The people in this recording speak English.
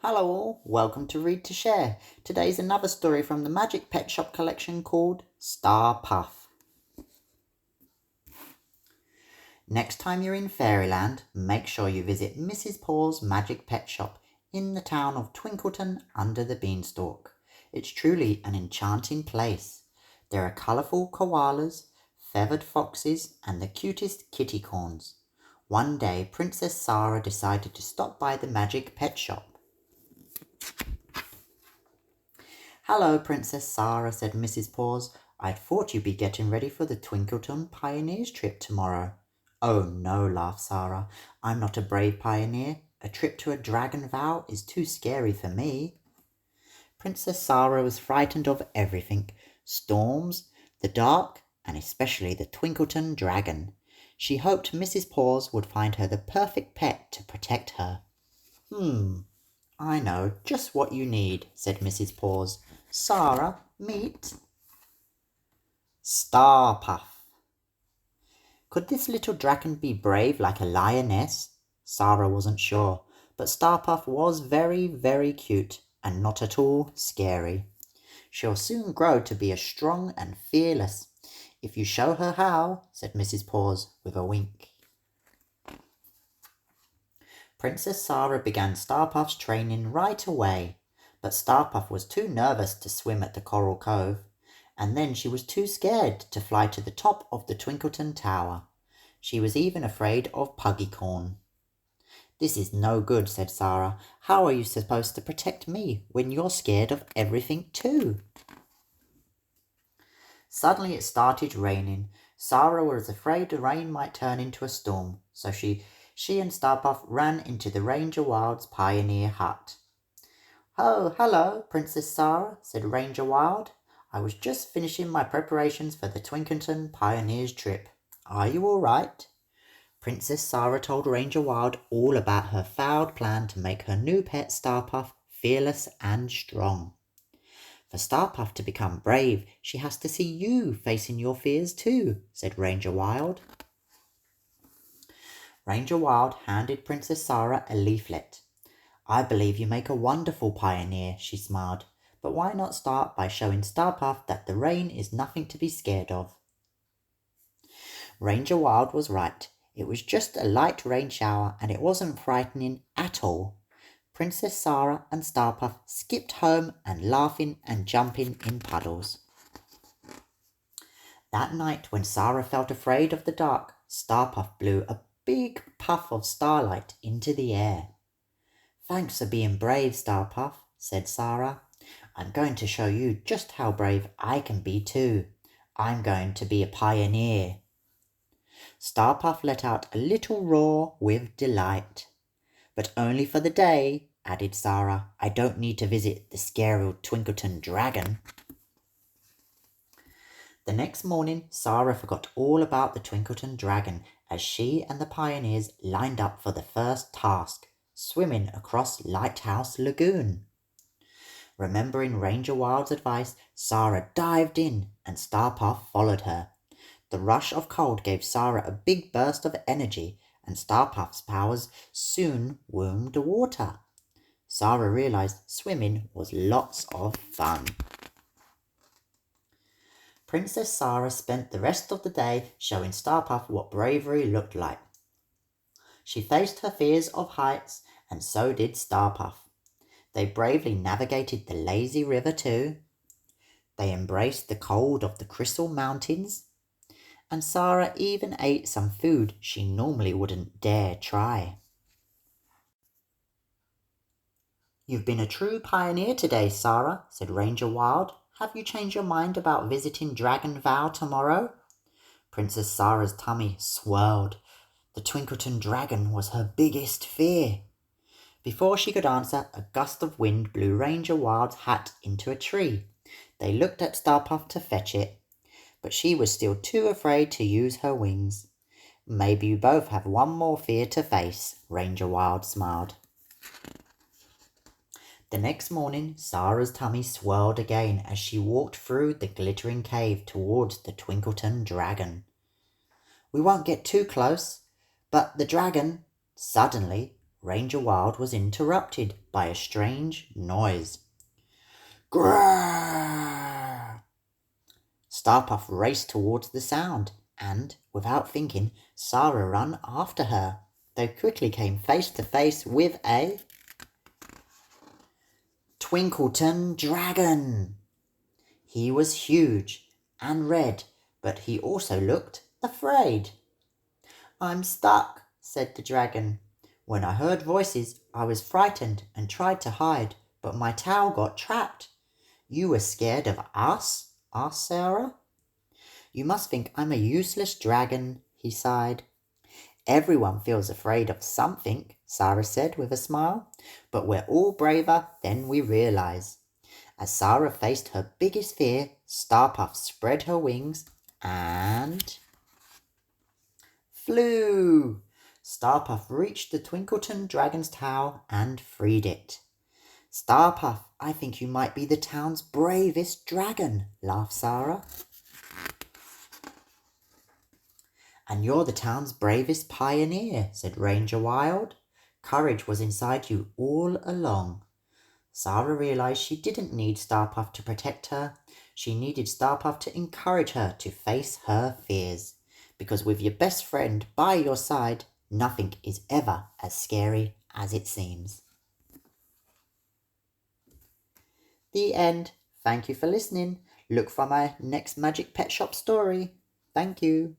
Hello all, welcome to Read to Share. Today's another story from the Magic Pet Shop collection called Starpuff. Next time you're in Fairyland, make sure you visit Mrs. Paw's Magic Pet Shop in the town of Twinkleton under the beanstalk. It's truly an enchanting place. There are colourful koalas, feathered foxes and the cutest kitty corns. One day Princess Sara decided to stop by the Magic Pet Shop. "Hello, Princess Sara," said Mrs. Paws. "I thought you'd be getting ready for the Twinkleton Pioneers trip tomorrow." "Oh no," laughed Sara. "I'm not a brave pioneer. A trip to a dragon vow is too scary for me." Princess Sara was frightened of everything: storms, the dark, and especially the Twinkleton dragon. She hoped Mrs. Paws would find her the perfect pet to protect her. "I know just what you need," said Mrs. Paws. "Sara, meet Starpuff." Could this little dragon be brave like a lioness? Sara wasn't sure, but Starpuff was very, very cute and not at all scary. "She'll soon grow to be as strong and fearless if you show her how," said Mrs. Paws with a wink. Princess Sara began Starpuff's training right away, but Starpuff was too nervous to swim at the Coral Cove, and then she was too scared to fly to the top of the Twinkleton Tower. She was even afraid of Puggycorn. "This is no good," said Sara. "How are you supposed to protect me when you're scared of everything too?" Suddenly it started raining. Sara was afraid the rain might turn into a storm, so she and Starpuff ran into the Ranger Wild's pioneer hut. "Oh, hello, Princess Sara," said Ranger Wild. "I was just finishing my preparations for the Twinkleton Pioneers trip. Are you all right?" Princess Sara told Ranger Wild all about her failed plan to make her new pet Starpuff fearless and strong. "For Starpuff to become brave, she has to see you facing your fears too," said Ranger Wild. Ranger Wild handed Princess Sara a leaflet. "I believe you make a wonderful pioneer," she smiled. "But why not start by showing Starpuff that the rain is nothing to be scared of?" Ranger Wild was right. It was just a light rain shower and it wasn't frightening at all. Princess Sara and Starpuff skipped home and laughing and jumping in puddles. That night, when Sara felt afraid of the dark, Starpuff blew a big puff of starlight into the air. "Thanks for being brave, Starpuff," said Sara. "I'm going to show you just how brave I can be too. I'm going to be a pioneer." Starpuff let out a little roar with delight. "But only for the day," added Sara. "I don't need to visit the scary Twinkleton dragon." The next morning, Sara forgot all about the Twinkleton dragon as she and the pioneers lined up for the first task: swimming across Lighthouse Lagoon. Remembering Ranger Wild's advice, Sara dived in and Starpuff followed her. The rush of cold gave Sara a big burst of energy, and Starpuff's powers soon warmed the water. Sara realized swimming was lots of fun. Princess Sara spent the rest of the day showing Starpuff what bravery looked like. She faced her fears of heights, and so did Starpuff. They bravely navigated the lazy river too. They embraced the cold of the Crystal Mountains, and Sara even ate some food she normally wouldn't dare try. "You've been a true pioneer today, Sara," said Ranger Wild. "Have you changed your mind about visiting Dragon Vow tomorrow?" Princess Sara's tummy swirled. The Twinkleton dragon was her biggest fear. Before she could answer, a gust of wind blew Ranger Wild's hat into a tree. They looked at Starpuff to fetch it, but she was still too afraid to use her wings. "Maybe you both have one more fear to face," Ranger Wild smiled. The next morning, Sara's tummy swirled again as she walked through the glittering cave towards the Twinkleton dragon. "We won't get too close, but the dragon..." Suddenly, Ranger Wild was interrupted by a strange noise. Grrr! Starpuff raced towards the sound, and, without thinking, Sara ran after her. They quickly came face to face with a Twinkleton Dragon. He was huge and red, but he also looked afraid. I'm stuck, said the dragon. When I heard voices, I was frightened and tried to hide, but my tail got trapped. You were scared of us? Asked Sara. You must think I'm a useless dragon, he sighed. Everyone feels afraid of something, Sara said with a smile, but we're all braver than we realize. As Sara faced her biggest fear, Starpuff spread her wings and flew. Starpuff reached the Twinkleton dragon's tail and freed it. Starpuff, I think you might be the town's bravest dragon, laughed Sara. And you're the town's bravest pioneer, said Ranger Wild. Courage was inside you all along. Sara realized she didn't need Starpuff to protect her. She needed Starpuff to encourage her to face her fears. Because with your best friend by your side, nothing is ever as scary as it seems. The end. Thank you for listening. Look for my next Magic Pet Shop story. Thank you.